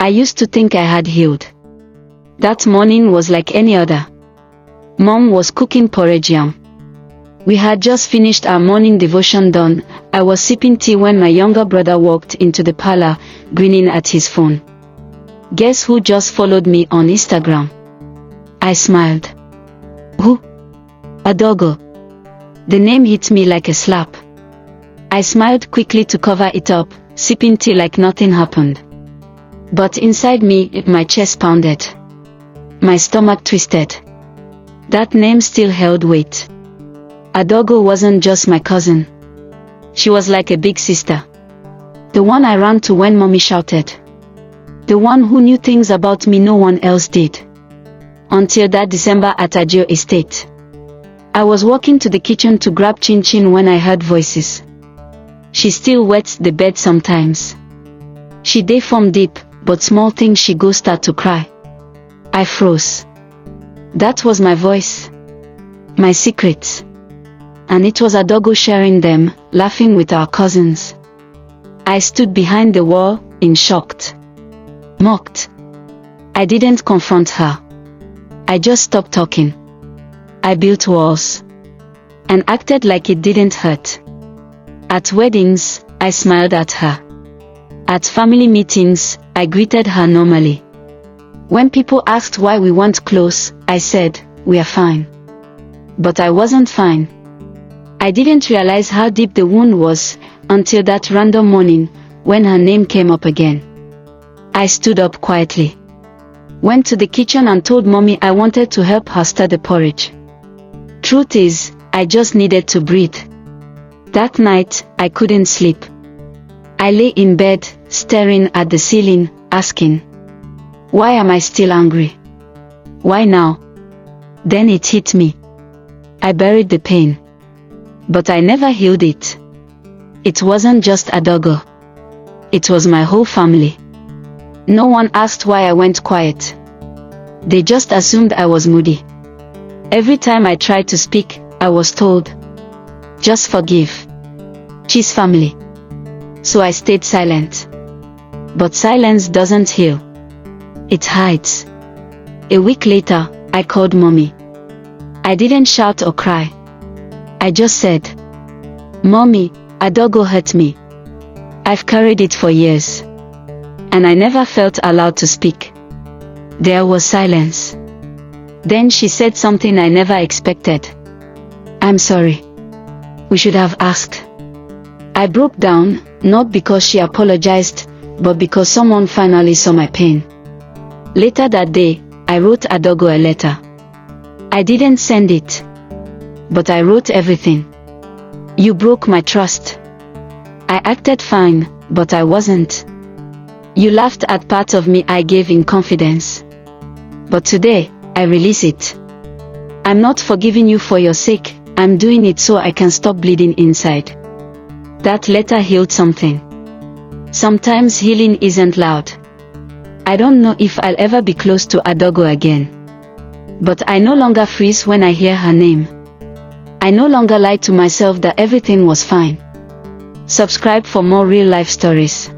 I used to think I had healed. That morning was like any other. Mom was cooking porridge yam. We had just finished our morning devotion done. I was sipping tea when my younger brother walked into the parlor, grinning at his phone. Guess who just followed me on Instagram? I smiled. Who? Adogo. The name hit me like a slap. I smiled quickly to cover it up, sipping tea like nothing happened. But inside me, my chest pounded. My stomach twisted. That name still held weight. Adogo wasn't just my cousin. She was like a big sister. The one I ran to when mommy shouted. The one who knew things about me no one else did. Until that December at Ajio Estate. I was walking to the kitchen to grab Chin Chin when I heard voices. She still wets the bed sometimes. She dey form deep, but small things she go start to cry. I froze. That was my voice. My secrets. And it was Adogo sharing them, laughing with our cousins. I stood behind the wall, in shocked. Mocked. I didn't confront her. I just stopped talking. I built walls. And acted like it didn't hurt. At weddings, I smiled at her. At family meetings, I greeted her normally. When people asked why we weren't close, I said, we are fine. But I wasn't fine. I didn't realize how deep the wound was, until that random morning, when her name came up again. I stood up quietly. Went to the kitchen and told mommy I wanted to help her stir the porridge. Truth is, I just needed to breathe. That night, I couldn't sleep. I lay in bed, staring at the ceiling, asking, why am I still angry? Why now? Then it hit me. I buried the pain. But I never healed it. It wasn't just Adogo. It was my whole family. No one asked why I went quiet. They just assumed I was moody. Every time I tried to speak, I was told, just forgive. She's family. So I stayed silent. But silence doesn't heal. It hides. A week later, I called mommy. I didn't shout or cry. I just said, Mommy, Adogo hurt me. I've carried it for years. And I never felt allowed to speak. There was silence. Then she said something I never expected. I'm sorry. We should have asked. I broke down, not because she apologized, but because someone finally saw my pain. Later that day, I wrote Adogo a letter. I didn't send it. But I wrote everything. You broke my trust. I acted fine, but I wasn't. You laughed at parts of me I gave in confidence. But today, I release it. I'm not forgiving you for your sake, I'm doing it so I can stop bleeding inside. That letter healed something. Sometimes healing isn't loud. I don't know if I'll ever be close to Adogo again. But I no longer freeze when I hear her name. I no longer lie to myself that everything was fine. Subscribe for more real life stories.